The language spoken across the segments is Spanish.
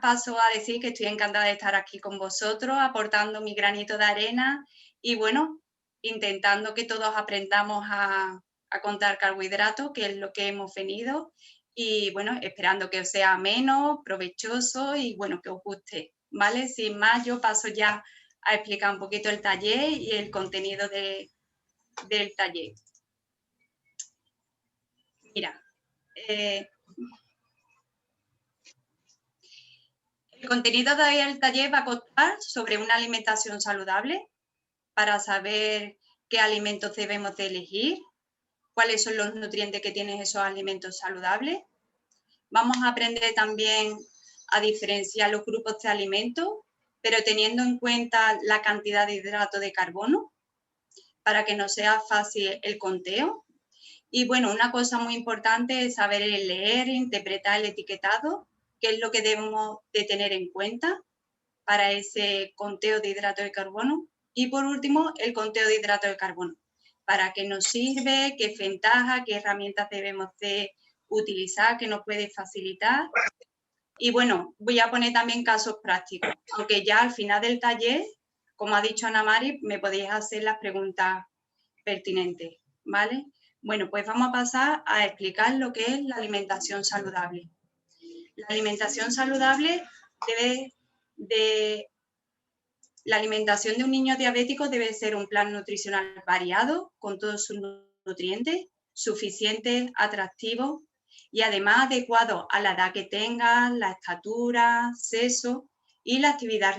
paso a decir que estoy encantada de estar aquí con vosotros, aportando mi granito de arena y, bueno, intentando que todos aprendamos a contar carbohidratos, que es lo que hemos venido, y, bueno, esperando que os sea ameno, provechoso y, bueno, que os guste, ¿vale? Sin más, yo paso ya a explicar un poquito el taller y el contenido del taller. Mira, el contenido del taller va a constar sobre una alimentación saludable para saber qué alimentos debemos de elegir, cuáles son los nutrientes que tienen esos alimentos saludables. Vamos a aprender también a diferenciar los grupos de alimentos, pero teniendo en cuenta la cantidad de hidrato de carbono para que nos sea fácil el conteo. Y bueno, una cosa muy importante es saber leer e interpretar el etiquetado, que es lo que debemos de tener en cuenta para ese conteo de hidrato de carbono. Y por último, el conteo de hidrato de carbono. ¿Para qué nos sirve? ¿Qué ventaja? ¿Qué herramientas debemos de utilizar? ¿Qué nos puede facilitar? Y bueno, voy a poner también casos prácticos, aunque ya al final del taller, como ha dicho Ana Mari, me podéis hacer las preguntas pertinentes, ¿vale? Bueno, pues vamos a pasar a explicar lo que es la alimentación saludable. La alimentación saludable la alimentación de un niño diabético debe ser un plan nutricional variado, con todos sus nutrientes, suficientes, atractivos y además adecuado a la edad que tenga, la estatura, sexo y la actividad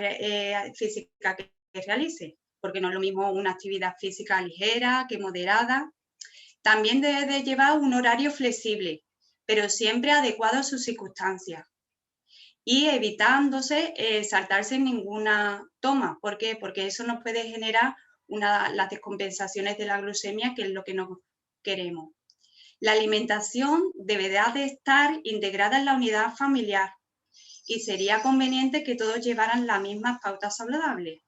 física que realice, porque no es lo mismo una actividad física ligera que moderada. También debe de llevar un horario flexible, pero siempre adecuado a sus circunstancias y evitándose saltarse ninguna toma. ¿Por qué? Porque eso nos puede generar las descompensaciones de la glucemia, que es lo que no queremos. La alimentación deberá de estar integrada en la unidad familiar y sería conveniente que todos llevaran las mismas pautas saludables.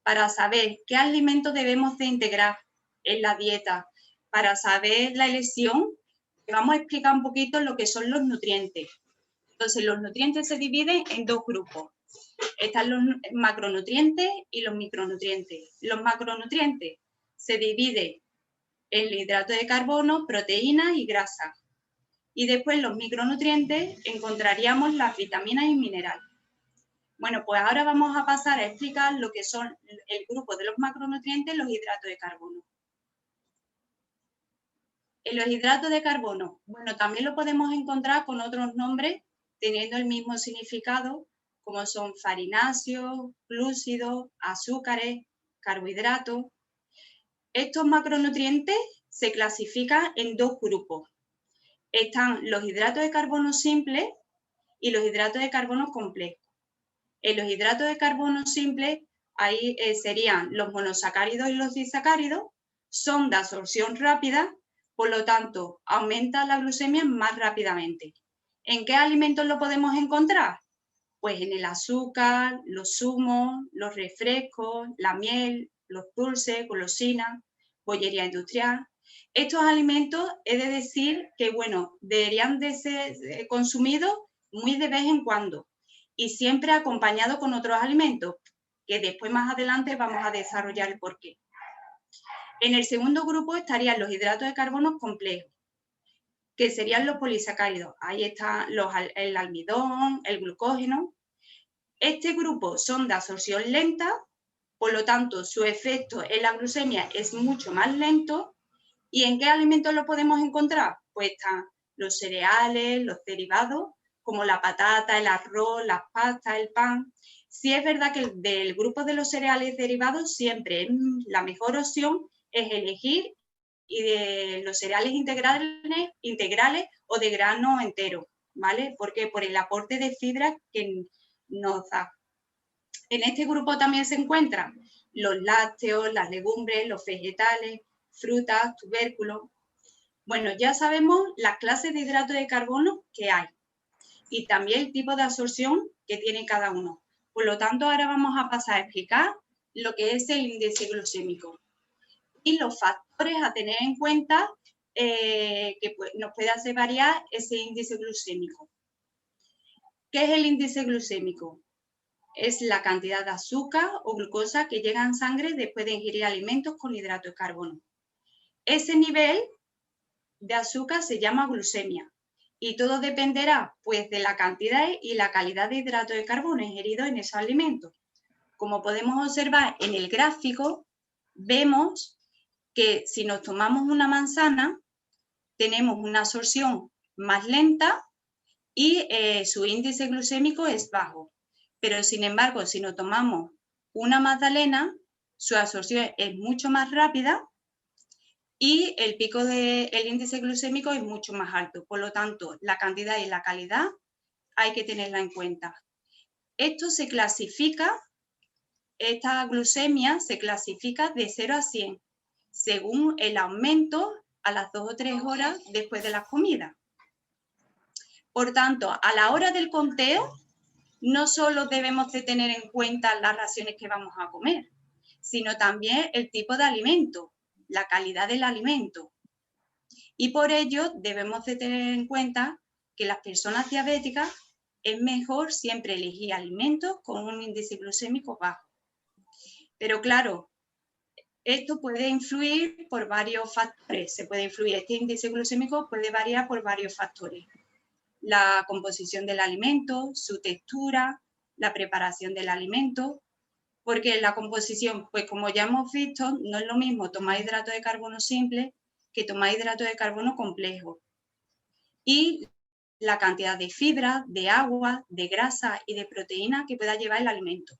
Para saber qué alimentos debemos de integrar en la dieta, para saber la elección, vamos a explicar un poquito lo que son los nutrientes. Entonces, los nutrientes se dividen en dos grupos. Están los macronutrientes y los micronutrientes. Los macronutrientes se dividen en el hidrato de carbono, proteínas y grasa. Y después los micronutrientes encontraríamos las vitaminas y minerales. Bueno, pues ahora vamos a pasar a explicar lo que son el grupo de los macronutrientes, los hidratos de carbono. En los hidratos de carbono, bueno, también lo podemos encontrar con otros nombres teniendo el mismo significado, como son farináceos, glúcidos, azúcares, carbohidratos. Estos macronutrientes se clasifican en dos grupos. Están los hidratos de carbono simples y los hidratos de carbono complejos. En los hidratos de carbono simples, ahí serían los monosacáridos y los disacáridos, son de absorción rápida, por lo tanto, aumenta la glucemia más rápidamente. ¿En qué alimentos lo podemos encontrar? Pues en el azúcar, los zumos, los refrescos, la miel, los dulces, golosinas, bollería industrial. Estos alimentos he de decir que, bueno, deberían de ser consumidos muy de vez en cuando y siempre acompañado con otros alimentos, que después más adelante vamos a desarrollar el porqué. En el segundo grupo estarían los hidratos de carbono complejos, que serían los polisacáridos. Ahí están el almidón, el glucógeno. Este grupo son de absorción lenta, por lo tanto, su efecto en la glucemia es mucho más lento. ¿Y en qué alimentos lo podemos encontrar? Pues están los cereales, los derivados, como la patata, el arroz, las pastas, el pan. Sí es verdad que del grupo de los cereales derivados siempre la mejor opción es elegir y de los cereales integrales o de grano entero, ¿vale? Porque por el aporte de fibra que nos da. En este grupo también se encuentran los lácteos, las legumbres, los vegetales, frutas, tubérculos. Bueno, ya sabemos las clases de hidrato de carbono que hay y también el tipo de absorción que tiene cada uno. Por lo tanto, ahora vamos a pasar a explicar lo que es el índice glucémico y los factores a tener en cuenta que nos puede hacer variar ese índice glucémico. ¿Qué es el índice glucémico? Es la cantidad de azúcar o glucosa que llega en sangre después de ingerir alimentos con hidrato de carbono. Ese nivel de azúcar se llama glucemia y todo dependerá pues de la cantidad y la calidad de hidrato de carbono ingerido en esos alimentos. Como podemos observar en el gráfico, vemos que si nos tomamos una manzana, tenemos una absorción más lenta y su índice glucémico es bajo. Pero sin embargo, si nos tomamos una magdalena, su absorción es mucho más rápida y el pico del índice glucémico es mucho más alto. Por lo tanto, la cantidad y la calidad hay que tenerla en cuenta. Esto se clasifica, esta glucemia se clasifica de 0 a 100, según el aumento a las 2 o 3 horas después de la comida. Por tanto, a la hora del conteo, no solo debemos de tener en cuenta las raciones que vamos a comer, sino también el tipo de alimento, la calidad del alimento. Y por ello debemos de tener en cuenta que las personas diabéticas es mejor siempre elegir alimentos con un índice glucémico bajo. Pero claro, esto puede influir por varios factores. Este índice glucémico puede variar por varios factores. La composición del alimento, su textura, la preparación del alimento, porque la composición, pues como ya hemos visto, no es lo mismo tomar hidrato de carbono simple que tomar hidrato de carbono complejo. Y la cantidad de fibra, de agua, de grasa y de proteína que pueda llevar el alimento.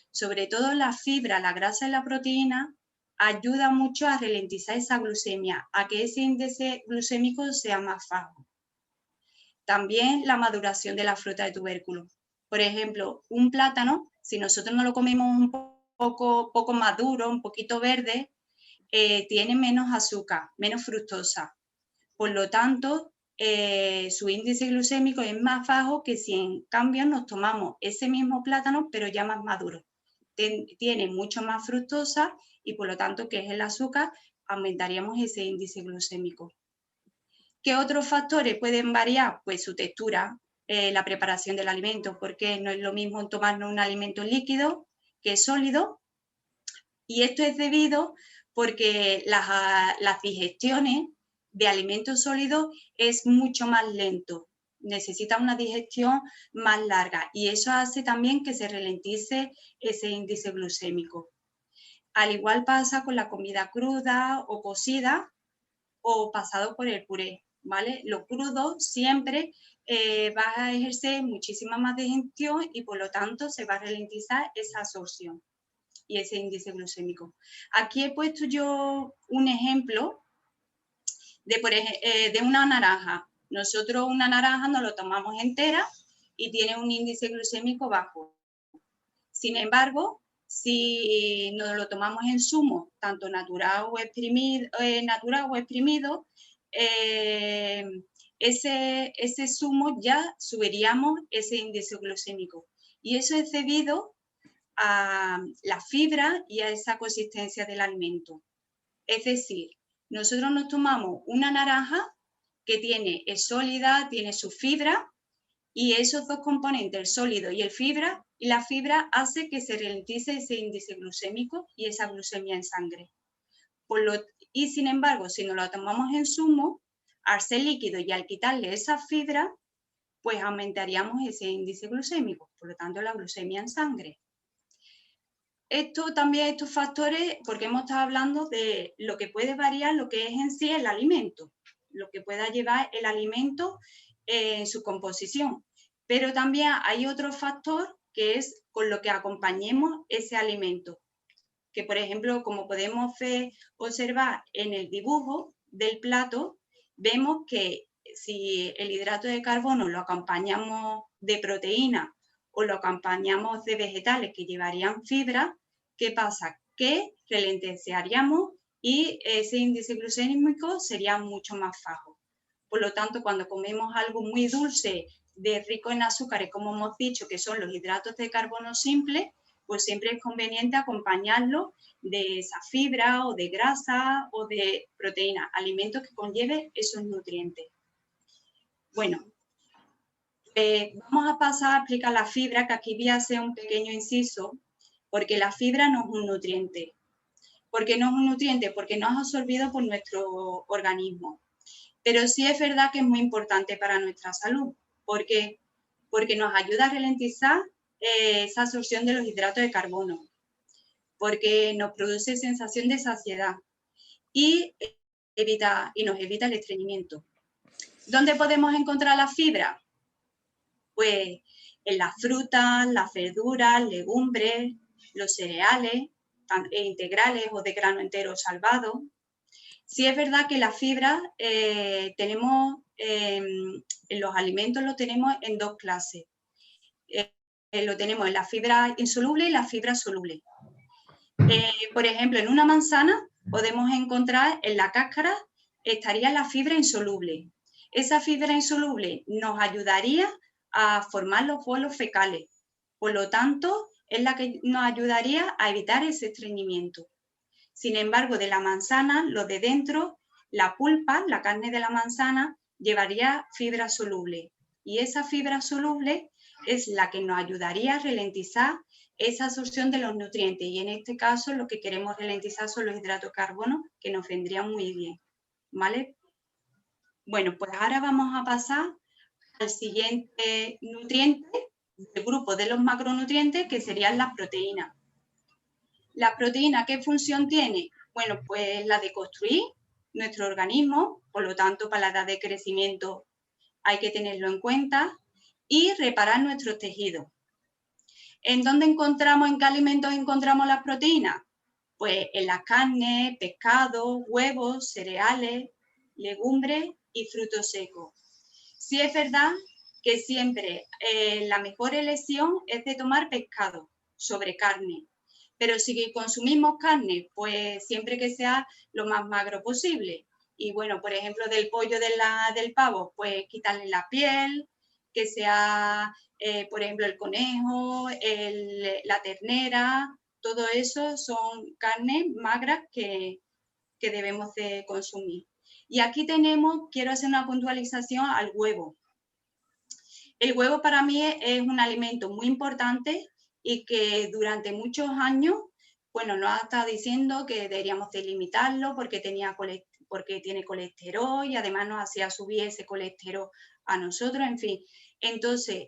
Sobre todo la fibra, la grasa y la proteína ayuda mucho a ralentizar esa glucemia, a que ese índice glucémico sea más bajo. También la maduración de la fruta de tubérculo. Por ejemplo, un plátano, si nosotros no lo comemos un poco maduro, un poquito verde, tiene menos azúcar, menos fructosa. Por lo tanto, su índice glucémico es más bajo que si en cambio nos tomamos ese mismo plátano, pero ya más maduro. Tiene mucho más fructosa y por lo tanto, que es el azúcar, aumentaríamos ese índice glucémico. ¿Qué otros factores pueden variar? Pues su textura, la preparación del alimento, porque no es lo mismo tomarnos un alimento líquido que sólido. Y esto es debido porque las digestiones de alimentos sólidos es mucho más lento, necesita una digestión más larga y eso hace también que se ralentice ese índice glucémico. Al igual pasa con la comida cruda o cocida o pasado por el puré, ¿vale? Lo crudo siempre va a ejercer muchísima más digestión y por lo tanto se va a ralentizar esa absorción y ese índice glucémico. Aquí he puesto yo un ejemplo de una naranja. Nosotros una naranja nos lo tomamos entera y tiene un índice glucémico bajo. Sin embargo, si nos lo tomamos en zumo, tanto natural o exprimido, ese zumo ya subiríamos ese índice glucémico. Y eso es debido a la fibra y a esa consistencia del alimento. Es decir, nosotros nos tomamos una naranja que es sólida, tiene su fibra, y esos dos componentes, el sólido y la fibra hace que se ralentice ese índice glucémico y esa glucemia en sangre. Y sin embargo, si nos lo tomamos en zumo, al ser líquido y al quitarle esa fibra, pues aumentaríamos ese índice glucémico, por lo tanto la glucemia en sangre. Estos factores, porque hemos estado hablando de lo que puede variar, lo que es en sí el alimento, lo que pueda llevar el alimento en su composición. Pero también hay otro factor que es con lo que acompañemos ese alimento. Que, por ejemplo, como podemos observar en el dibujo del plato, vemos que si el hidrato de carbono lo acompañamos de proteína o lo acompañamos de vegetales que llevarían fibra, ¿qué pasa? Que ralentizaríamos y ese índice glucémico sería mucho más bajo. Por lo tanto, cuando comemos algo muy dulce, rico en azúcares, como hemos dicho, que son los hidratos de carbono simples, pues siempre es conveniente acompañarlo de esa fibra o de grasa o de proteína, alimentos que conlleven esos nutrientes. Bueno, Vamos a pasar a explicar la fibra, que aquí voy a hacer un pequeño inciso, porque la fibra no es un nutriente. ¿Por qué no es un nutriente? Porque no es absorbido por nuestro organismo. Pero sí es verdad que es muy importante para nuestra salud. ¿Por qué? Porque nos ayuda a ralentizar esa absorción de los hidratos de carbono, porque nos produce sensación de saciedad y nos evita el estreñimiento. ¿Dónde podemos encontrar la fibra? Pues en las frutas, las verduras, legumbres, los cereales integrales o de grano entero salvado. Sí es verdad que la fibra tenemos, en los alimentos lo tenemos en dos clases. Lo tenemos en la fibra insoluble y la fibra soluble. Por ejemplo, en una manzana podemos encontrar en la cáscara, estaría la fibra insoluble. Esa fibra insoluble nos ayudaría a formar los bolos fecales. Por lo tanto, es la que nos ayudaría a evitar ese estreñimiento. Sin embargo, de la manzana, lo de dentro, la pulpa, la carne de la manzana, llevaría fibra soluble. Y esa fibra soluble es la que nos ayudaría a ralentizar esa absorción de los nutrientes. Y en este caso, lo que queremos ralentizar son los hidratos de carbono, que nos vendrían muy bien. ¿Vale? Bueno, pues ahora vamos a pasar al siguiente nutriente del grupo de los macronutrientes, que serían las proteínas. ¿La proteína qué función tiene? Bueno, pues la de construir nuestro organismo, por lo tanto, para la edad de crecimiento hay que tenerlo en cuenta, y reparar nuestros tejidos. ¿En dónde encontramos, en qué alimentos encontramos las proteínas? Pues en las carnes, pescados, huevos, cereales, legumbres y frutos secos. Sí es verdad que siempre la mejor elección es de tomar pescado sobre carne. Pero si consumimos carne, pues siempre que sea lo más magro posible. Y bueno, por ejemplo, del pollo, del pavo, pues quitarle la piel, que sea, por ejemplo, el conejo, la ternera, todo eso son carnes magras que debemos de consumir. Y aquí quiero hacer una puntualización al huevo. El huevo para mí es un alimento muy importante y que durante muchos años, bueno, nos ha estado diciendo que deberíamos de limitarlo porque tiene colesterol y además nos hacía subir ese colesterol a nosotros, en fin. Entonces,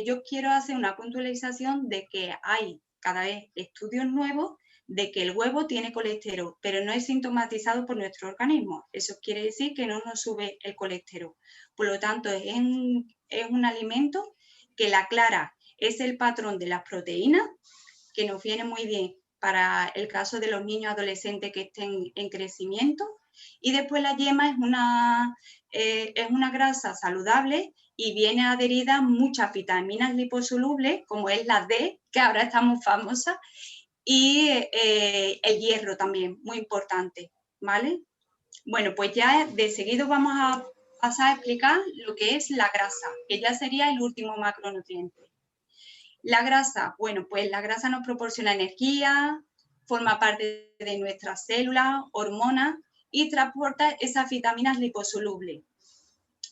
yo quiero hacer una puntualización de que hay cada vez estudios nuevos de que el huevo tiene colesterol, pero no es sintomatizado por nuestro organismo. Eso quiere decir que no nos sube el colesterol. Por lo tanto, es un alimento que la clara es el patrón de las proteínas, que nos viene muy bien para el caso de los niños adolescentes que estén en crecimiento. Y después la yema es una grasa saludable y viene adherida muchas vitaminas liposolubles, como es la D, que ahora está muy famosa, y el hierro también, muy importante, ¿vale? Bueno, pues ya de seguido vamos a pasar a explicar lo que es la grasa, que ya sería el último macronutriente. La grasa, bueno, pues la grasa nos proporciona energía, forma parte de nuestras células, hormonas y transporta esas vitaminas liposolubles,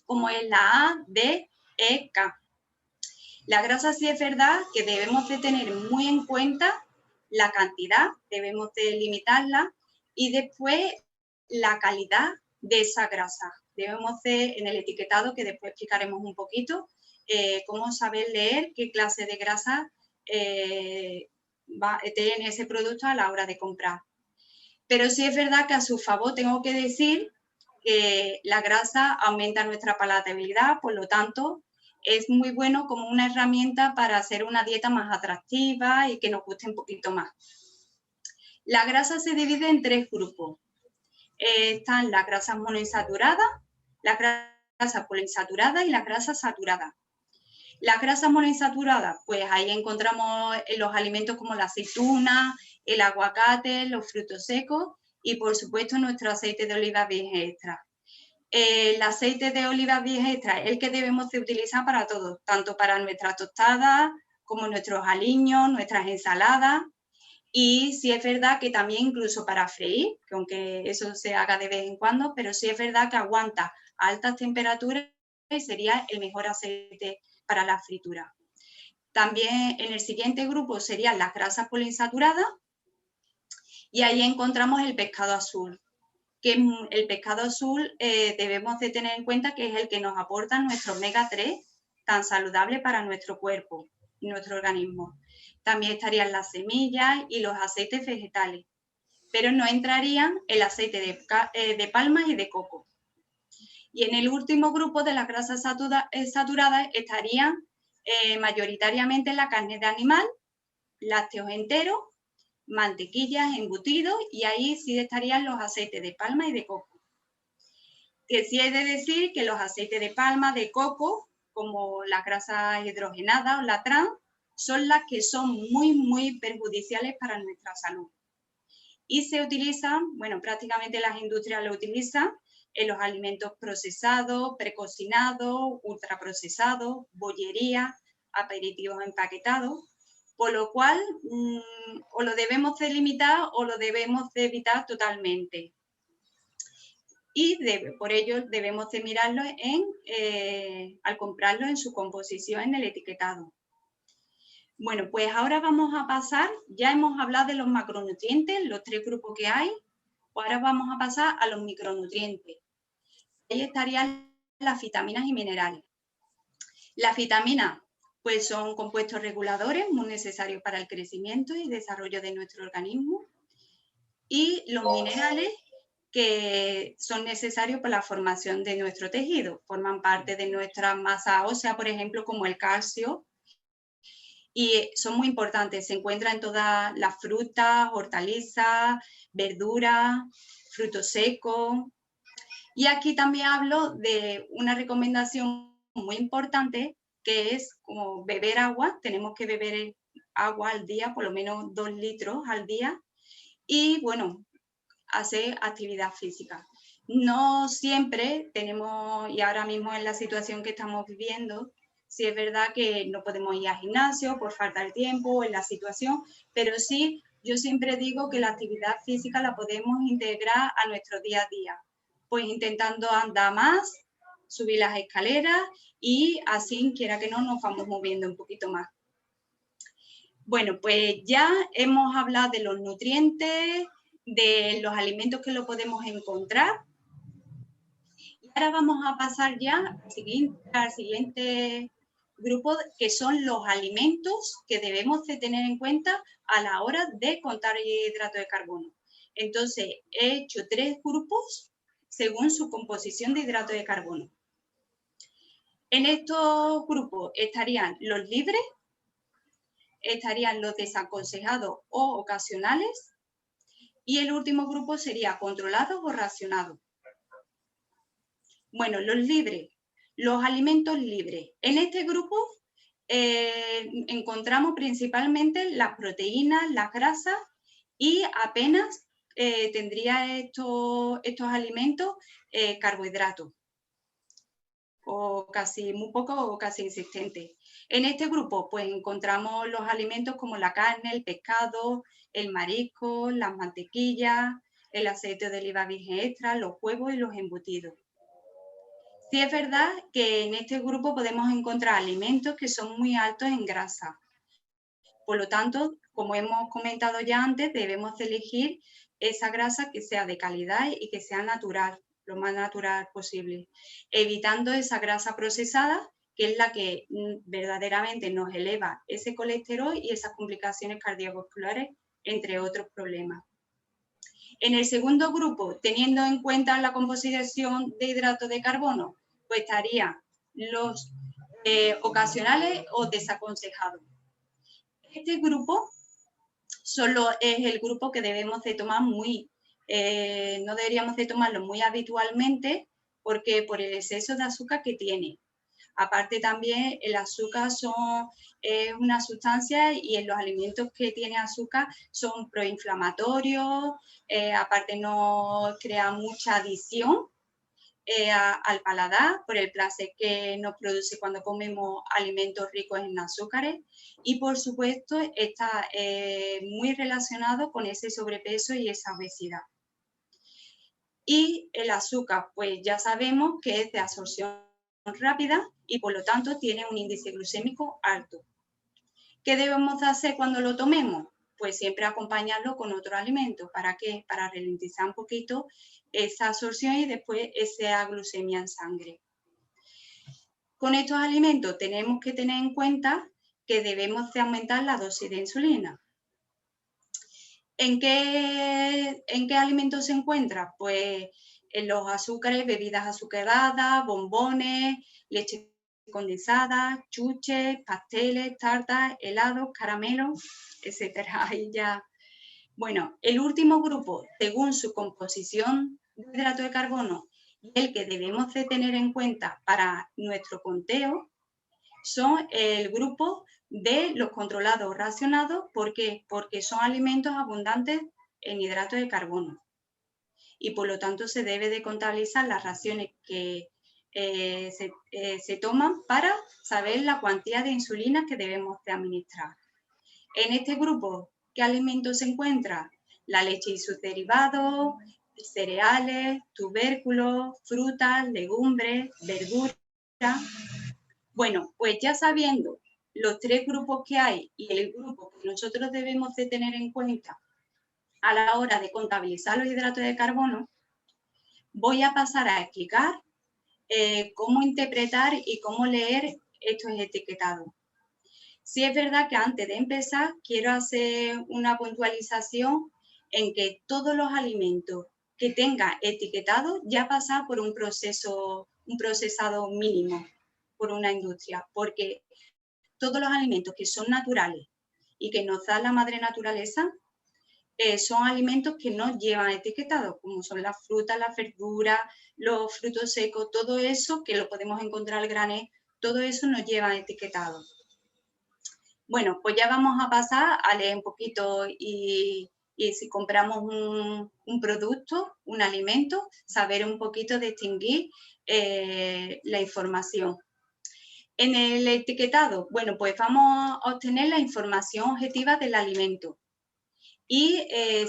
como es la A, D, E, K. La grasa sí es verdad que debemos de tener muy en cuenta la cantidad, debemos de limitarla y después la calidad de esa grasa. Debemos de, en el etiquetado, que después explicaremos un poquito, cómo saber leer qué clase de grasa tiene ese producto a la hora de comprar. Pero sí es verdad que a su favor tengo que decir que la grasa aumenta nuestra palatabilidad, por lo tanto, es muy bueno como una herramienta para hacer una dieta más atractiva y que nos guste un poquito más. La grasa se divide en 3 grupos. Están las grasas monoinsaturadas, las grasas poliinsaturadas y las grasas saturadas. Las grasas monoinsaturadas, pues ahí encontramos en los alimentos como la aceituna, el aguacate, los frutos secos y por supuesto nuestro aceite de oliva virgen extra. El aceite de oliva virgen extra es el que debemos de utilizar para todo, tanto para nuestras tostadas como nuestros aliños, nuestras ensaladas. Y sí es verdad que también incluso para freír, que aunque eso se haga de vez en cuando, pero sí es verdad que aguanta a altas temperaturas y sería el mejor aceite para la fritura. También en el siguiente grupo serían las grasas poliinsaturadas y ahí encontramos el pescado azul, que el pescado azul debemos de tener en cuenta que es el que nos aporta nuestro omega 3 tan saludable para nuestro cuerpo y nuestro organismo. También estarían las semillas y los aceites vegetales, pero no entrarían el aceite de palma y de coco. Y en el último grupo de las grasas saturadas estarían mayoritariamente la carne de animal, lácteos enteros, mantequillas, embutidos, y ahí sí estarían los aceites de palma y de coco. Que sí he de decir que los aceites de palma, de coco, como las grasas hidrogenadas o la trans, son las que son muy perjudiciales para nuestra salud. Y se utilizan, bueno, prácticamente las industrias lo utilizan en los alimentos procesados, precocinados, ultraprocesados, bollería, aperitivos empaquetados, por lo cual o lo debemos de limitar o lo debemos de evitar totalmente. Y por ello debemos de mirarlo al comprarlo en su composición en el etiquetado. Bueno, pues ahora vamos a pasar, ya hemos hablado de los macronutrientes, los 3 grupos que hay, pues ahora vamos a pasar a los micronutrientes. Ahí estarían las vitaminas y minerales. Las vitaminas, pues son compuestos reguladores muy necesarios para el crecimiento y desarrollo de nuestro organismo. Y los minerales, que son necesarios para la formación de nuestro tejido, forman parte de nuestra masa ósea, por ejemplo, como el calcio, y son muy importantes. Se encuentran en todas las frutas, hortalizas, verduras, frutos secos. Y aquí también hablo de una recomendación muy importante, que es como beber agua. Tenemos que beber agua al día, por lo menos 2 litros al día. Y bueno, hacer actividad física. No siempre tenemos, y ahora mismo en la situación que estamos viviendo, sí es verdad que no podemos ir al gimnasio por falta de tiempo o en la situación, pero sí, yo siempre digo que la actividad física la podemos integrar a nuestro día a día, pues intentando andar más, subir las escaleras y así, quiera que no, nos vamos moviendo un poquito más. Bueno, pues ya hemos hablado de los nutrientes, de los alimentos que lo podemos encontrar. Y ahora vamos a pasar ya al siguiente grupo, que son los alimentos que debemos de tener en cuenta a la hora de contar el hidrato de carbono. Entonces, he hecho 3 grupos según su composición de hidrato de carbono. En estos grupos estarían los libres, estarían los desaconsejados o ocasionales, y el último grupo sería controlados o racionados. Bueno, los libres, los alimentos libres. En este grupo encontramos principalmente las proteínas, las grasas, y apenas tendría estos alimentos carbohidratos, o casi muy poco o casi inexistentes. En este grupo pues encontramos los alimentos como la carne, el pescado, el marisco, las mantequillas, el aceite de oliva virgen extra, los huevos y los embutidos. Sí es verdad que en este grupo podemos encontrar alimentos que son muy altos en grasa. Por lo tanto, como hemos comentado ya antes, debemos de elegir esa grasa que sea de calidad y que sea natural, lo más natural posible, evitando esa grasa procesada, que es la que verdaderamente nos eleva ese colesterol y esas complicaciones cardiovasculares, entre otros problemas. En el segundo grupo, teniendo en cuenta la composición de hidratos de carbono, pues estarían los ocasionales o desaconsejados. Este grupo solo es el grupo que debemos de tomar no deberíamos de tomarlo muy habitualmente, porque por el exceso de azúcar que tiene. Aparte también el azúcar es una sustancia, y en los alimentos que tiene azúcar son proinflamatorios, aparte nos crea mucha adicción al paladar por el placer que nos produce cuando comemos alimentos ricos en azúcares, y por supuesto está muy relacionado con ese sobrepeso y esa obesidad. Y el azúcar, pues ya sabemos que es de absorción rápida y por lo tanto tiene un índice glucémico alto. ¿Qué debemos de hacer cuando lo tomemos? Pues siempre acompañarlo con otro alimento. ¿Para qué? Para ralentizar un poquito esa absorción y después esa glucemia en sangre. Con estos alimentos tenemos que tener en cuenta que debemos de aumentar la dosis de insulina. ¿En qué alimentos se encuentra? Pues en los azúcares, bebidas azucaradas, bombones, leche condensada, chuches, pasteles, tartas, helados, caramelos, etcétera. Ahí ya. Bueno, el último grupo, según su composición de hidrato de carbono y el que debemos de tener en cuenta para nuestro conteo, son el grupo de los controlados racionados. ¿Por qué? Porque son alimentos abundantes en hidrato de carbono y por lo tanto se debe de contabilizar las raciones que se toman para saber la cuantía de insulina que debemos de administrar. En este grupo, ¿qué alimentos se encuentra? La leche y sus derivados, cereales, tubérculos, frutas, legumbres, verduras. Bueno, pues ya sabiendo los tres grupos que hay y el grupo que nosotros debemos de tener en cuenta a la hora de contabilizar los hidratos de carbono, voy a pasar a explicar cómo interpretar y cómo leer estos etiquetados. Sí es verdad que antes de empezar quiero hacer una puntualización en que todos los alimentos que tenga etiquetado ya pasan por un procesado mínimo por una industria, porque todos los alimentos que son naturales y que nos da la madre naturaleza son alimentos que no llevan etiquetado, como son las frutas, las verduras, los frutos secos, todo eso que lo podemos encontrar al granel, todo eso no lleva etiquetado. Bueno, pues ya vamos a pasar a leer un poquito y si compramos un producto, un alimento, saber un poquito distinguir la información. En el etiquetado, bueno, pues vamos a obtener la información objetiva del alimento y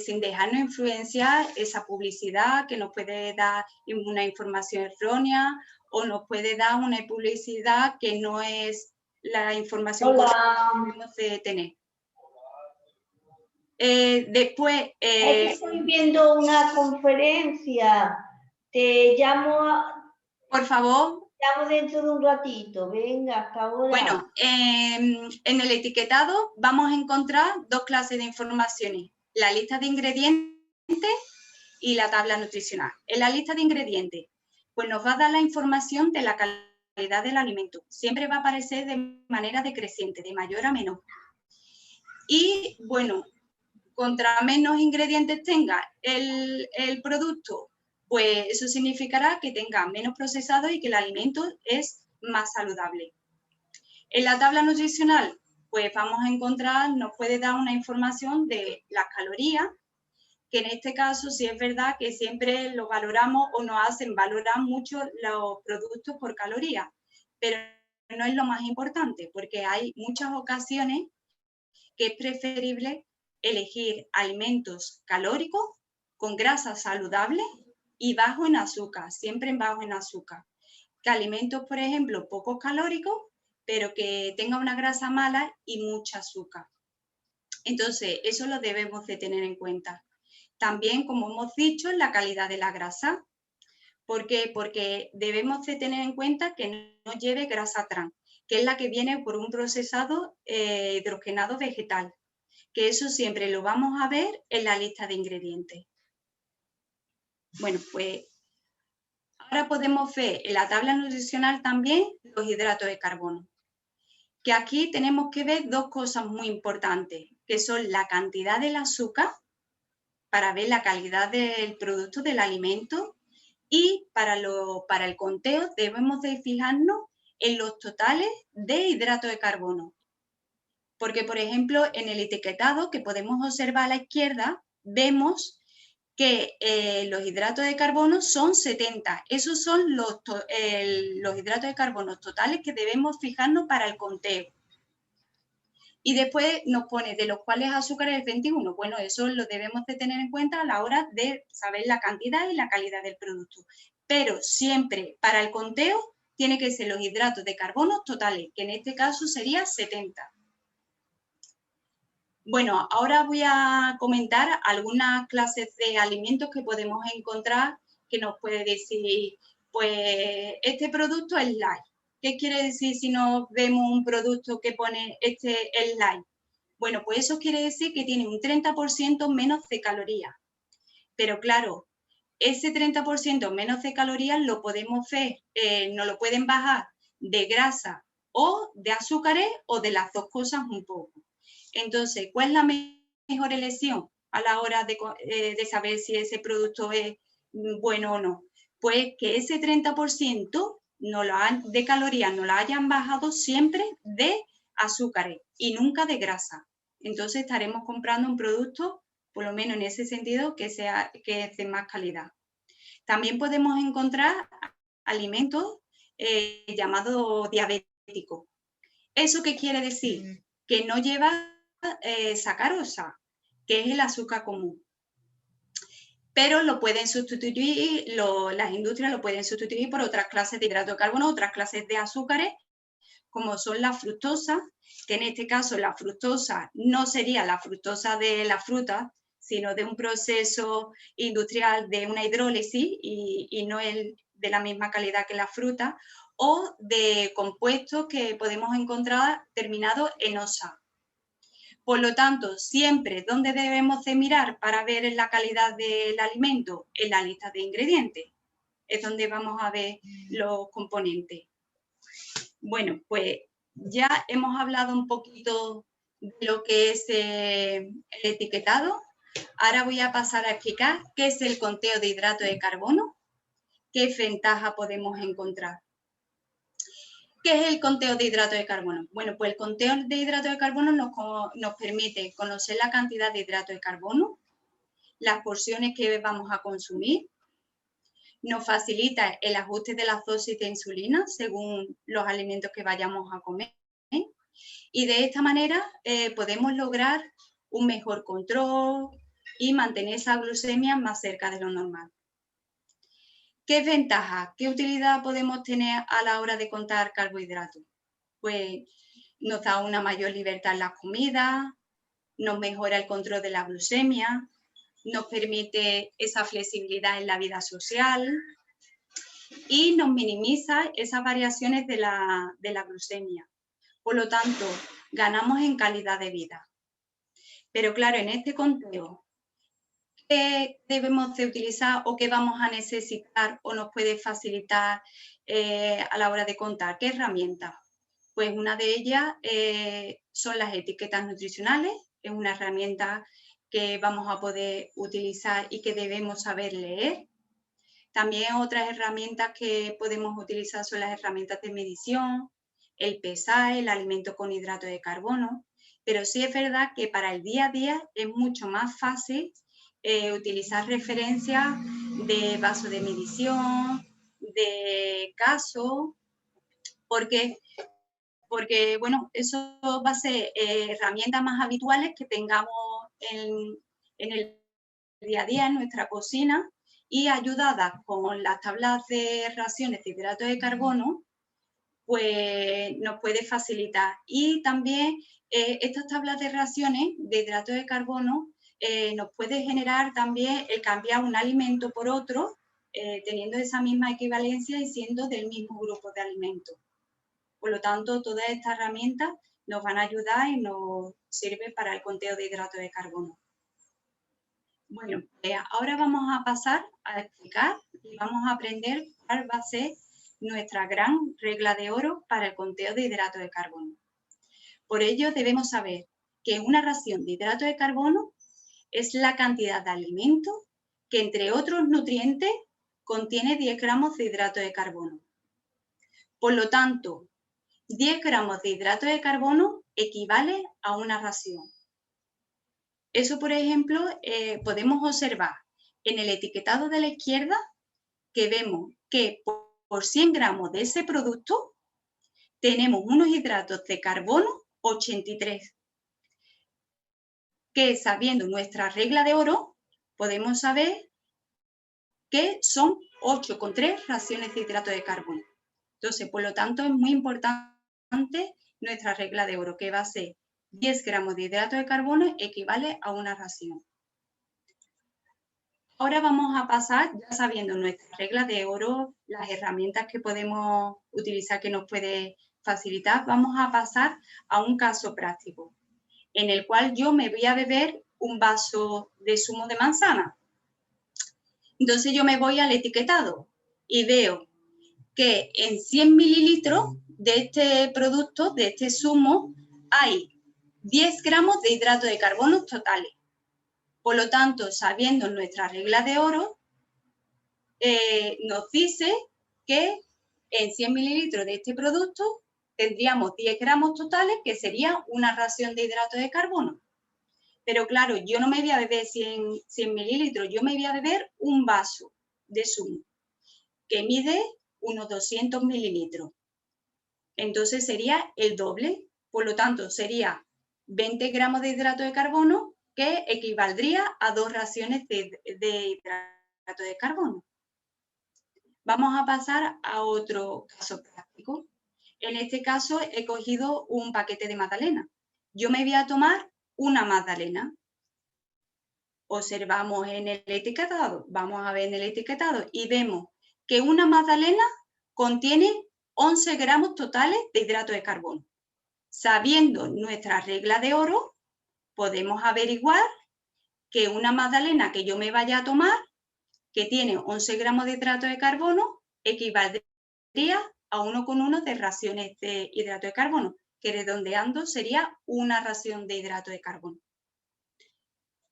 sin dejarnos influenciar esa publicidad que nos puede dar una información errónea o nos puede dar una publicidad que no es la información correcta que debemos de tener. Después... estoy viendo una conferencia. Te llamo... Por favor. Te llamo dentro de un ratito. Venga, hasta ahora. Bueno, en el etiquetado vamos a encontrar dos clases de informaciones. La lista de ingredientes y la tabla nutricional. En la lista de ingredientes, pues nos va a dar la información de la calidad del alimento. Siempre va a aparecer de manera decreciente, de mayor a menor. Y bueno, contra menos ingredientes tenga el producto, pues eso significará que tenga menos procesado y que el alimento es más saludable. En la tabla nutricional, pues vamos a encontrar, nos puede dar una información de las calorías, que en este caso sí es verdad que siempre lo valoramos o nos hacen valorar mucho los productos por calorías, pero no es lo más importante, porque hay muchas ocasiones que es preferible elegir alimentos calóricos con grasas saludables y bajo en azúcar, siempre bajo en azúcar, que alimentos, por ejemplo, poco calóricos, pero que tenga una grasa mala y mucha azúcar. Entonces, eso lo debemos de tener en cuenta. También, como hemos dicho, la calidad de la grasa. ¿Por qué? Porque debemos de tener en cuenta que no lleve grasa trans, que es la que viene por un procesado hidrogenado vegetal, que eso siempre lo vamos a ver en la lista de ingredientes. Bueno, pues ahora podemos ver en la tabla nutricional también los hidratos de carbono, que aquí tenemos que ver dos cosas muy importantes, que son la cantidad del azúcar, para ver la calidad del producto, del alimento, y para el conteo debemos de fijarnos en los totales de hidrato de carbono. Porque, por ejemplo, en el etiquetado que podemos observar a la izquierda, vemos que los hidratos de carbono son 70. Esos son los hidratos de carbono totales que debemos fijarnos para el conteo. Y después nos pone de los cuales azúcares es 21. Bueno, eso lo debemos de tener en cuenta a la hora de saber la cantidad y la calidad del producto. Pero siempre para el conteo tiene que ser los hidratos de carbono totales, que en este caso sería 70. Bueno, ahora voy a comentar algunas clases de alimentos que podemos encontrar que nos puede decir, pues este producto es light. ¿Qué quiere decir si nos vemos un producto que pone este es light? Bueno, pues eso quiere decir que tiene un 30% menos de calorías. Pero claro, ese 30% menos de calorías lo podemos ver, nos lo pueden bajar de grasa o de azúcares o de las dos cosas un poco. Entonces, ¿cuál es la mejor elección a la hora de saber si ese producto es bueno o no? Pues que ese 30% de calorías no la hayan bajado siempre de azúcares y nunca de grasa. Entonces estaremos comprando un producto, por lo menos en ese sentido, que es de más calidad. También podemos encontrar alimentos llamados diabéticos. ¿Eso qué quiere decir? Que no lleva sacarosa, que es el azúcar común. Pero lo pueden sustituir, las industrias lo pueden sustituir por otras clases de hidrato de carbono, otras clases de azúcares, como son la fructosa, que en este caso la fructosa no sería la fructosa de la fruta, sino de un proceso industrial de una hidrólisis y no es de la misma calidad que la fruta, o de compuestos que podemos encontrar terminados en osa. Por lo tanto, siempre donde debemos de mirar para ver la calidad del alimento, en la lista de ingredientes, es donde vamos a ver los componentes. Bueno, pues ya hemos hablado un poquito de lo que es el etiquetado. Ahora voy a pasar a explicar qué es el conteo de hidrato de carbono, qué ventaja podemos encontrar. ¿Qué es el conteo de hidrato de carbono? Bueno, pues el conteo de hidrato de carbono nos permite conocer la cantidad de hidrato de carbono, las porciones que vamos a consumir, nos facilita el ajuste de las dosis de insulina según los alimentos que vayamos a comer y de esta manera podemos lograr un mejor control y mantener esa glucemia más cerca de lo normal. ¿Qué ventajas, qué utilidad podemos tener a la hora de contar carbohidratos? Pues nos da una mayor libertad en las comidas, nos mejora el control de la glucemia, nos permite esa flexibilidad en la vida social y nos minimiza esas variaciones de la glucemia. Por lo tanto, ganamos en calidad de vida. Pero claro, en este conteo, ¿qué debemos de utilizar o qué vamos a necesitar o nos puede facilitar a la hora de contar? ¿Qué herramientas? Pues una de ellas son las etiquetas nutricionales, es una herramienta que vamos a poder utilizar y que debemos saber leer. También otras herramientas que podemos utilizar son las herramientas de medición, el PESAE, el alimento con hidrato de carbono, pero sí es verdad que para el día a día es mucho más fácil utilizar referencias de vaso de medición, de caso, porque bueno, eso va a ser herramientas más habituales que tengamos en el día a día en nuestra cocina y ayudadas con las tablas de raciones de hidrato de carbono, pues nos puede facilitar. Y también estas tablas de raciones de hidrato de carbono nos puede generar también el cambiar un alimento por otro, teniendo esa misma equivalencia y siendo del mismo grupo de alimentos. Por lo tanto, todas estas herramientas nos van a ayudar y nos sirven para el conteo de hidrato de carbono. Bueno, ahora vamos a pasar a explicar y vamos a aprender cuál va a ser nuestra gran regla de oro para el conteo de hidrato de carbono. Por ello, debemos saber que una ración de hidrato de carbono es la cantidad de alimento que, entre otros nutrientes, contiene 10 gramos de hidrato de carbono. Por lo tanto, 10 gramos de hidrato de carbono equivale a una ración. Eso, por ejemplo, podemos observar en el etiquetado de la izquierda que vemos que por 100 gramos de ese producto tenemos unos hidratos de carbono 83, que sabiendo nuestra regla de oro podemos saber que son 8,3 raciones de hidrato de carbono. Entonces, por lo tanto, es muy importante nuestra regla de oro, que va a ser 10 gramos de hidrato de carbono equivale a una ración. Ahora vamos a pasar, ya sabiendo nuestra regla de oro, las herramientas que podemos utilizar que nos puede facilitar, vamos a pasar a un caso práctico, en el cual yo me voy a beber un vaso de zumo de manzana. Entonces yo me voy al etiquetado y veo que en 100 mililitros de este producto, de este zumo, hay 10 gramos de hidrato de carbono totales. Por lo tanto, sabiendo nuestra regla de oro, nos dice que en 100 mililitros de este producto tendríamos 10 gramos totales, que sería una ración de hidrato de carbono. Pero claro, yo no me voy a beber 100 mililitros, yo me voy a beber un vaso de zumo, que mide unos 200 mililitros. Entonces sería el doble, por lo tanto sería 20 gramos de hidrato de carbono, que equivaldría a 2 raciones de hidrato de carbono. Vamos a pasar a otro caso práctico. En este caso he cogido un paquete de magdalena. Yo me voy a tomar una magdalena. Observamos en el etiquetado, vamos a ver en el etiquetado y vemos que una magdalena contiene 11 gramos totales de hidrato de carbono. Sabiendo nuestra regla de oro, podemos averiguar que una magdalena que yo me vaya a tomar, que tiene 11 gramos de hidrato de carbono, equivaldría a 1,1 de raciones de hidrato de carbono, que redondeando sería una ración de hidrato de carbono.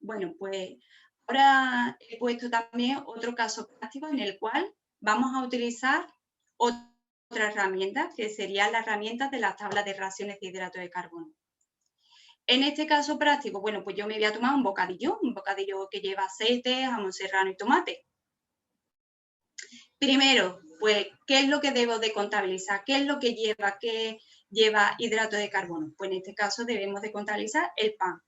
Bueno, pues ahora he puesto también otro caso práctico en el cual vamos a utilizar otra herramienta, que sería la herramienta de las tablas de raciones de hidrato de carbono. En este caso práctico, bueno, pues yo me voy a tomar un bocadillo que lleva aceite, jamón serrano y tomate. Primero, pues, ¿qué es lo que debo de contabilizar? ¿Qué es lo que lleva hidrato de carbono? Pues en este caso debemos de contabilizar el pan.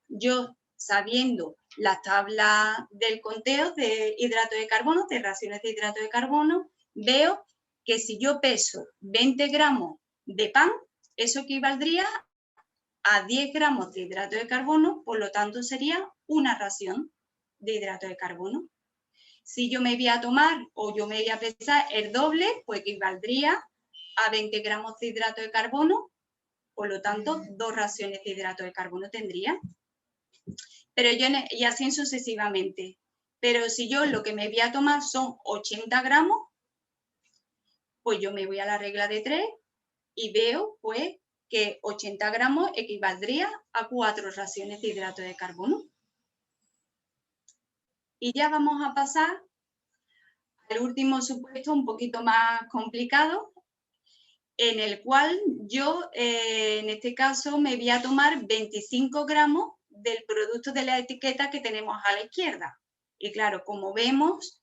Yo, sabiendo la tabla del conteo de hidrato de carbono, de raciones de hidrato de carbono, veo que si yo peso 20 gramos de pan, eso equivaldría a 10 gramos de hidrato de carbono, por lo tanto sería una ración de hidrato de carbono. Si yo me voy a tomar o yo me voy a pesar el doble, pues equivaldría a 20 gramos de hidrato de carbono, por lo tanto 2 raciones de hidrato de carbono tendría. Pero yo, y así sucesivamente. Pero si yo lo que me voy a tomar son 80 gramos, pues yo me voy a la regla de 3 y veo pues que 80 gramos equivaldría a 4 raciones de hidrato de carbono. Y ya vamos a pasar al último supuesto un poquito más complicado, en el cual yo, en este caso, me voy a tomar 25 gramos del producto de la etiqueta que tenemos a la izquierda. Y claro, como vemos,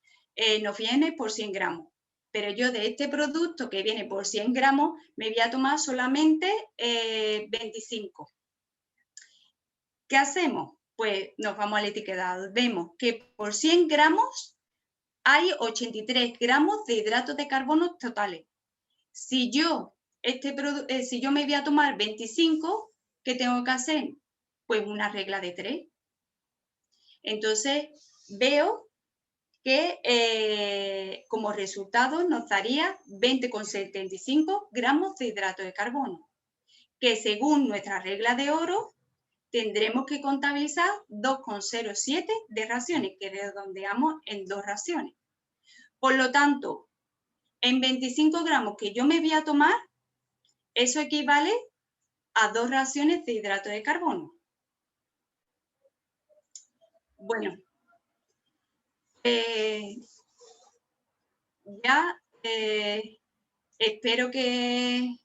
nos viene por 100 gramos. Pero yo de este producto que viene por 100 gramos, me voy a tomar solamente 25. ¿Qué hacemos? Pues nos vamos al etiquetado. Vemos que por 100 gramos hay 83 gramos de hidratos de carbono totales. Si yo me voy a tomar 25, ¿qué tengo que hacer? Pues una regla de 3. Entonces, veo que como resultado nos daría 20,75 gramos de hidrato de carbono, que según nuestra regla de oro, tendremos que contabilizar 2,07 de raciones, que redondeamos en 2 raciones. Por lo tanto, en 25 gramos que yo me voy a tomar, eso equivale a 2 raciones de hidrato de carbono. Bueno, ya espero que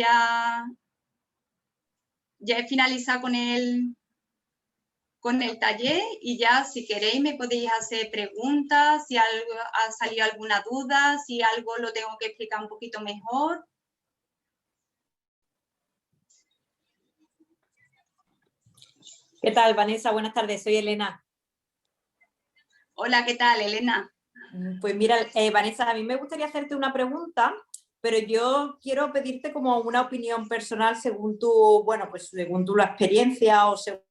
ya he finalizado con el taller y ya si queréis me podéis hacer preguntas, si algo, ha salido alguna duda, si algo lo tengo que explicar un poquito mejor. ¿Qué tal, Vanessa? Buenas tardes, soy Elena. Hola, ¿qué tal, Elena? Pues mira, Vanessa, a mí me gustaría hacerte una pregunta, pero yo quiero pedirte como una opinión personal según tu, bueno, pues según tu experiencia o según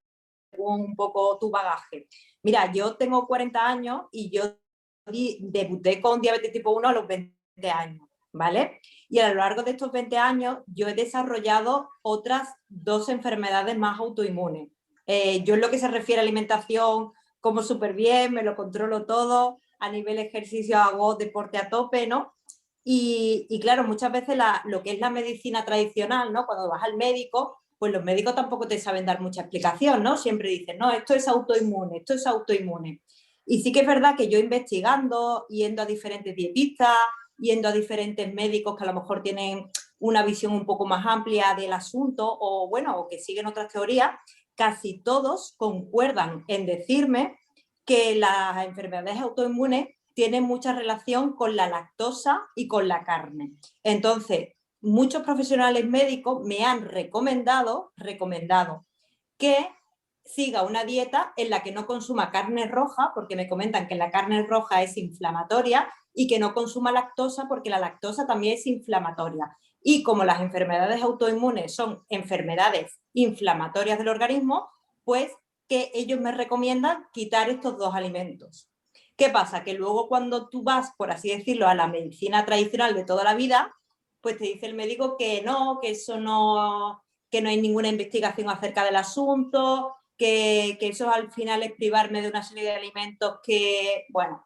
un poco tu bagaje. Mira, yo tengo 40 años y yo debuté con diabetes tipo 1 a los 20 años, ¿vale? Y a lo largo de estos 20 años yo he desarrollado otras 2 enfermedades más autoinmunes. Yo en lo que se refiere a alimentación como súper bien, me lo controlo todo, a nivel ejercicio hago deporte a tope, ¿no? Y claro, muchas veces lo que es la medicina tradicional, ¿no? Cuando vas al médico, pues los médicos tampoco te saben dar mucha explicación, ¿no? Siempre dicen, no, esto es autoinmune, esto es autoinmune. Y sí que es verdad que yo investigando, yendo a diferentes dietistas, yendo a diferentes médicos que a lo mejor tienen una visión un poco más amplia del asunto o, bueno, o que siguen otras teorías, casi todos concuerdan en decirme que las enfermedades autoinmunes tienen mucha relación con la lactosa y con la carne. Entonces, muchos profesionales médicos me han recomendado que siga una dieta en la que no consuma carne roja, porque me comentan que la carne roja es inflamatoria, y que no consuma lactosa, porque la lactosa también es inflamatoria. Y como las enfermedades autoinmunes son enfermedades inflamatorias del organismo, pues que ellos me recomiendan quitar estos 2 alimentos. ¿Qué pasa? Que luego cuando tú vas, por así decirlo, a la medicina tradicional de toda la vida, pues te dice el médico que no, que eso no, que no hay ninguna investigación acerca del asunto, que eso al final es privarme de una serie de alimentos que, bueno,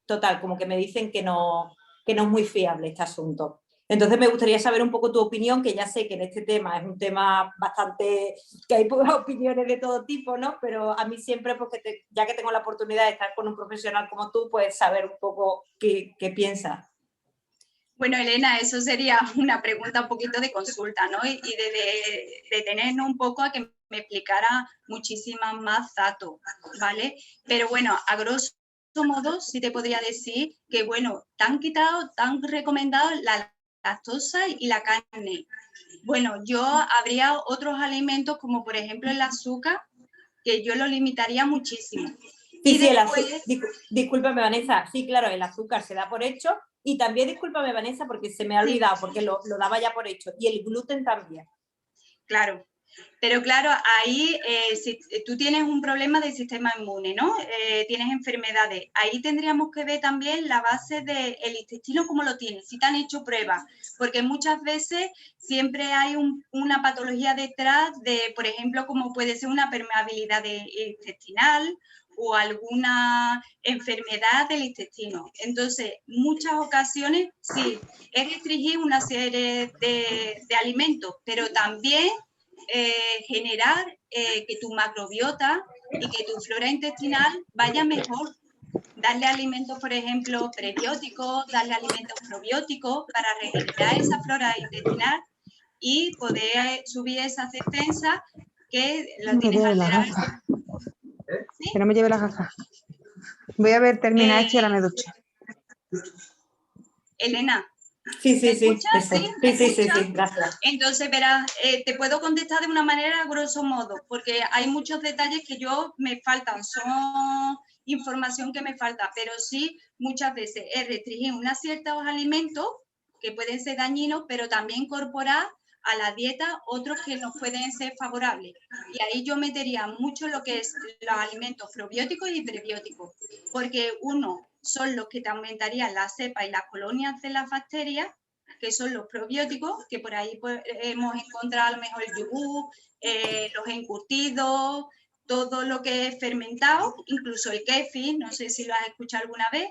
total, como que me dicen que no es muy fiable este asunto. Entonces me gustaría saber un poco tu opinión, que ya sé que en este tema es un tema bastante, que hay pocas opiniones de todo tipo, ¿no? Pero a mí siempre, porque ya que tengo la oportunidad de estar con un profesional como tú, pues saber un poco qué piensas. Bueno, Elena, eso sería una pregunta un poquito de consulta, ¿no? Y de tenernos un poco a que me explicara muchísimas más datos, ¿vale? Pero bueno, a grosso modo sí te podría decir que, bueno, te han recomendado la lactosa y la carne. Bueno, yo habría otros alimentos como por ejemplo el azúcar, que yo lo limitaría muchísimo. Sí, sí, discúlpame, Vanessa. Sí, claro, el azúcar se da por hecho. Y también, discúlpame, Vanessa, porque se me ha olvidado, porque lo daba ya por hecho. Y el gluten también. Claro. Pero claro, ahí si tú tienes un problema del sistema inmune, ¿no? Tienes enfermedades. Ahí tendríamos que ver también la base del intestino, cómo lo tienes, si te han hecho pruebas, porque muchas veces siempre hay una patología detrás de, por ejemplo, como puede ser una permeabilidad intestinal o alguna enfermedad del intestino. Entonces, muchas ocasiones sí, es restringir una serie de alimentos, pero también generar que tu macrobiota y que tu flora intestinal vaya mejor. Darle alimentos, por ejemplo, prebióticos, darle alimentos probióticos para regenerar esa flora intestinal y poder subir esas defensas que la tienes alteradas. ¿Sí? Que no me lleve las gafas. Voy a ver, terminar esto y ahora me ducho. Elena. Sí, ¿Me escuchas? Sí, gracias. Entonces, verás, te puedo contestar de una manera grosso modo, porque hay muchos detalles que me faltan, son información que me falta, pero sí, muchas veces es restringir unos ciertos alimentos que pueden ser dañinos, pero también incorporar a la dieta otros que nos pueden ser favorables. Y ahí yo metería mucho lo que es los alimentos probióticos y prebióticos, porque uno son los que te aumentarían la cepa y las colonias de las bacterias, que son los probióticos, que por ahí pues, hemos encontrado a lo mejor el yogur, los encurtidos, todo lo que es fermentado, incluso el kéfir, no sé si lo has escuchado alguna vez,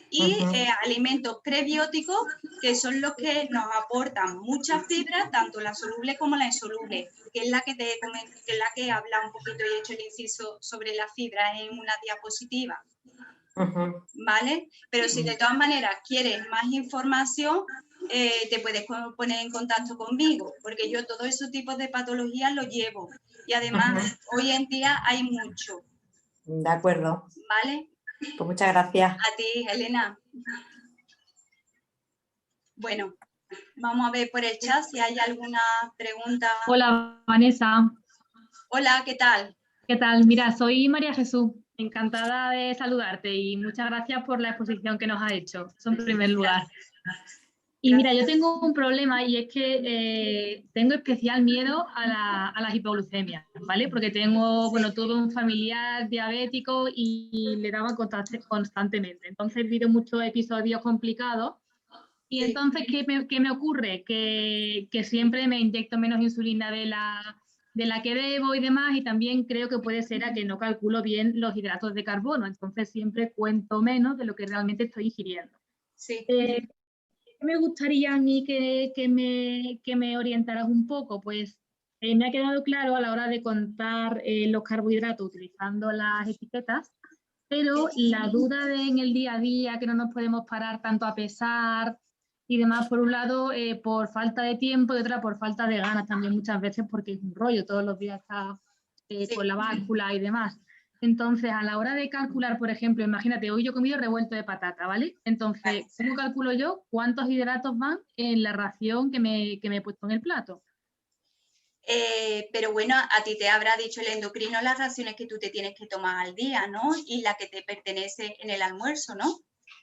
y alimentos prebióticos, que son los que nos aportan mucha fibra, tanto la soluble como la insoluble, que es la que te comento, que es la que he hablado un poquito y he hecho el inciso sobre la fibra en una diapositiva. ¿Vale? Pero si de todas maneras quieres más información, te puedes poner en contacto conmigo, porque yo todos esos tipos de patologías los llevo. Y además, hoy en día hay mucho. De acuerdo. ¿Vale? Pues muchas gracias. A ti, Elena. Bueno, vamos a ver por el chat si hay alguna pregunta. Hola, Vanessa. Hola, ¿qué tal? ¿Qué tal? Mira, soy María Jesús. encantada de saludarte y muchas gracias por la exposición que nos has hecho, eso en primer lugar. Y mira, yo tengo un problema y es que tengo especial miedo a las hipoglucemias, ¿vale? Porque tengo, bueno, todo un familiar diabético y le daba constantemente. Entonces he vivido muchos episodios complicados y entonces, ¿qué me ocurre? Que siempre me inyecto menos insulina de la que debo y demás, y también creo que puede ser a que no calculo bien los hidratos de carbono, entonces siempre cuento menos de lo que realmente estoy ingiriendo. Sí. Me gustaría a mí que me orientaras un poco, pues me ha quedado claro a la hora de contar los carbohidratos utilizando las etiquetas, pero la duda de en el día a día, que no nos podemos parar tanto a pesar y demás, por un lado por falta de tiempo y otra por falta de ganas también muchas veces, porque es un rollo, todos los días está con la báscula y demás. Entonces, a la hora de calcular, por ejemplo, imagínate, hoy yo he comido revuelto de patata, ¿vale? Entonces, ¿cómo calculo yo cuántos hidratos van en la ración que me he puesto en el plato? Pero bueno, a ti te habrá dicho el endocrino las raciones que tú te tienes que tomar al día, ¿no? Y la que te pertenece en el almuerzo, ¿no?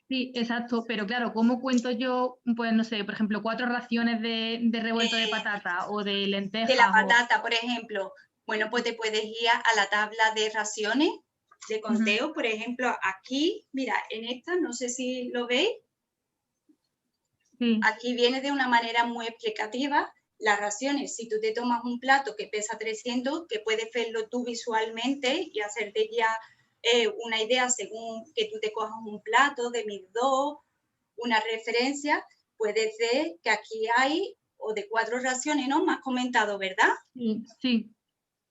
Sí, exacto, pero claro, ¿cómo cuento yo, pues no sé, por ejemplo, 4 raciones de revuelto de patata o de lentejas? De la patata, por ejemplo. Bueno, pues te puedes ir a la tabla de raciones de conteo, por ejemplo, aquí, mira, en esta, no sé si lo veis, aquí viene de una manera muy explicativa las raciones. Si tú te tomas un plato que pesa 300, que puedes verlo tú visualmente y hacerte ya una idea según que tú te cojas un plato de 1002, una referencia, puede ser que aquí hay o de 4 raciones, ¿no? Me has comentado, ¿verdad? Sí, sí.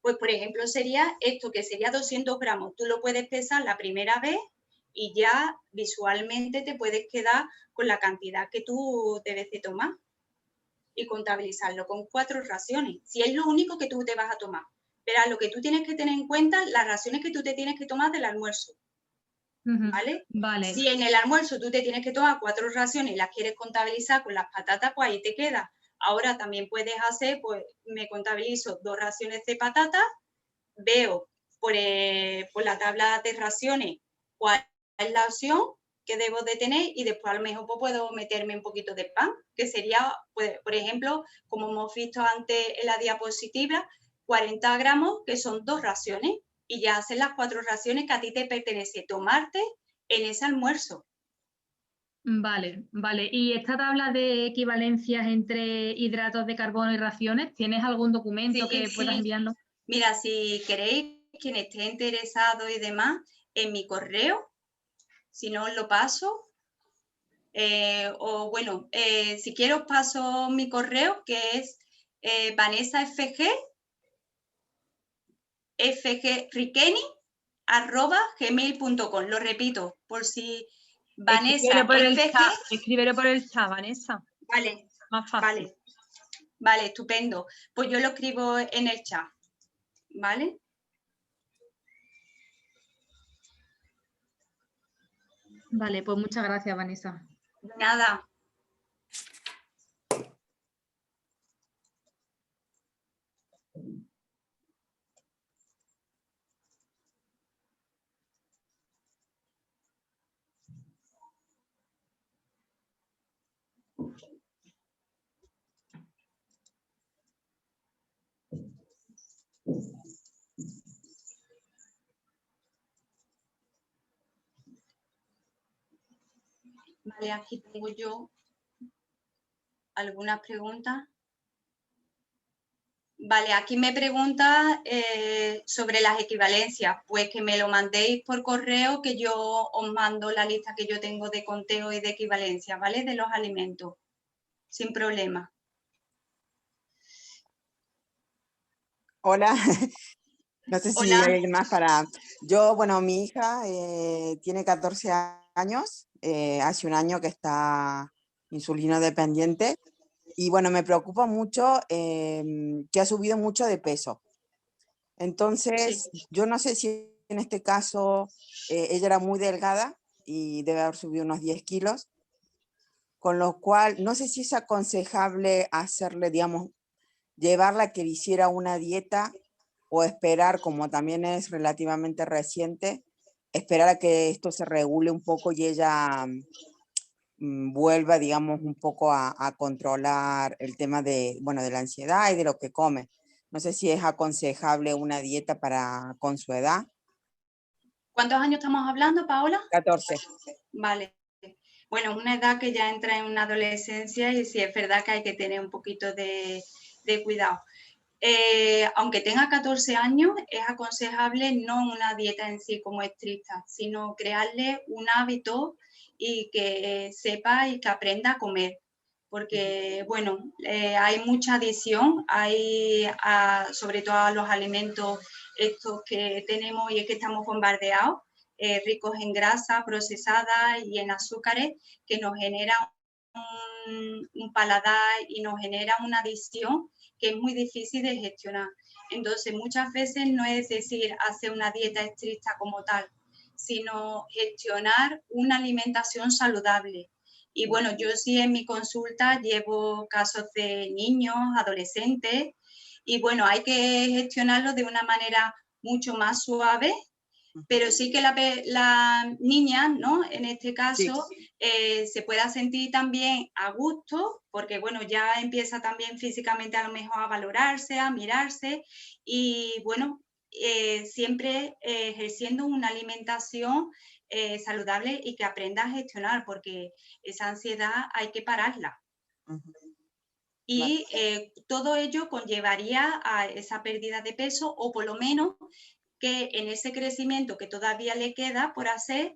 Pues, por ejemplo, sería esto, que sería 200 gramos. Tú lo puedes pesar la primera vez y ya visualmente te puedes quedar con la cantidad que tú debes de tomar y contabilizarlo con 4 raciones. Si es lo único que tú te vas a tomar. Verás, lo que tú tienes que tener en cuenta, las raciones que tú te tienes que tomar del almuerzo. ¿Vale? Vale. Si en el almuerzo tú te tienes que tomar 4 raciones y las quieres contabilizar con las patatas, pues ahí te queda. Ahora también puedes hacer, pues me contabilizo 2 raciones de patatas, veo por la tabla de raciones cuál es la opción que debo de tener y después a lo mejor pues, puedo meterme un poquito de pan, que sería, pues, por ejemplo, como hemos visto antes en la diapositiva, 40 gramos, que son 2 raciones, y ya hacen las 4 raciones que a ti te pertenece tomarte en ese almuerzo. Vale, vale. ¿Y esta tabla de equivalencias entre hidratos de carbono y raciones, tienes algún documento que puedas enviarnos? Mira, si queréis, quien esté interesado y demás, en mi correo, si no os lo paso, o bueno, si quiero os paso mi correo, que es vanessafg, fgriqueni@gmail.com. Lo repito, por si Vanessa Escríbelo por el chat, Vanessa. Vale, más fácil. Vale, estupendo. Pues yo lo escribo en el chat, ¿vale? Vale, pues muchas gracias, Vanessa. Nada. Vale, aquí tengo yo algunas preguntas. Vale, aquí me pregunta sobre las equivalencias, pues que me lo mandéis por correo, que yo os mando la lista que yo tengo de conteo y de equivalencia, ¿vale? De los alimentos, sin problema. Hola, no sé si hay alguien más para... Yo, bueno, mi hija tiene 14 años, hace un año que está insulino dependiente y bueno, me preocupa mucho que ha subido mucho de peso. Entonces, yo no sé si en este caso ella era muy delgada y debe haber subido unos 10 kilos, con lo cual no sé si es aconsejable hacerle, digamos, llevarla a que hiciera una dieta o esperar, como también es relativamente reciente, esperar a que esto se regule un poco y ella vuelva, digamos, un poco a controlar el tema de, bueno, de la ansiedad y de lo que come. No sé si es aconsejable una dieta con su edad. ¿Cuántos años estamos hablando, Paola? 14. Vale. Bueno, una edad que ya entra en una adolescencia y sí es verdad que hay que tener un poquito de cuidado. Aunque tenga 14 años, es aconsejable no una dieta en sí como estricta, sino crearle un hábito y que sepa y que aprenda a comer. Porque, bueno, hay mucha adicción, sobre todo a los alimentos estos que tenemos y es que estamos bombardeados, ricos en grasa procesada y en azúcares, que nos generan un paladar y nos genera una adicción que es muy difícil de gestionar. Entonces, muchas veces no es decir hacer una dieta estricta como tal, sino gestionar una alimentación saludable. Y bueno, yo sí en mi consulta llevo casos de niños, adolescentes, y bueno, hay que gestionarlo de una manera mucho más suave, pero sí que la niña, ¿no? En este caso, Sí. se pueda sentir también a gusto, porque bueno, ya empieza también físicamente a lo mejor a valorarse, a mirarse, y bueno, siempre ejerciendo una alimentación saludable y que aprenda a gestionar, porque esa ansiedad hay que pararla. Y todo ello conllevaría a esa pérdida de peso, o por lo menos que en ese crecimiento que todavía le queda por hacer,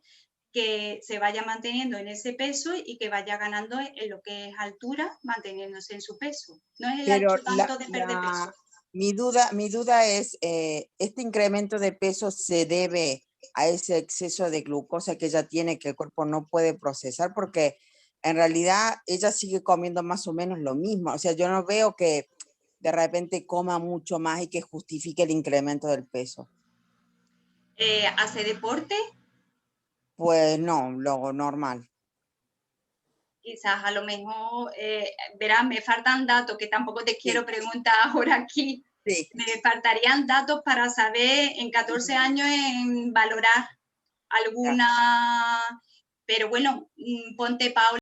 que se vaya manteniendo en ese peso y que vaya ganando en lo que es altura, manteniéndose en su peso. No es el Pero hecho tanto de perder peso. mi duda es, ¿este incremento de peso se debe a ese exceso de glucosa que ella tiene, que el cuerpo no puede procesar? Porque en realidad ella sigue comiendo más o menos lo mismo. O sea, yo no veo que de repente coma mucho más y que justifique el incremento del peso. ¿Hace deporte? Pues no, lo normal. Quizás a lo mejor, verás, me faltan datos que tampoco te quiero preguntar ahora aquí. Sí. Me faltarían datos para saber en 14 años en valorar alguna, pero bueno, ponte, Paula.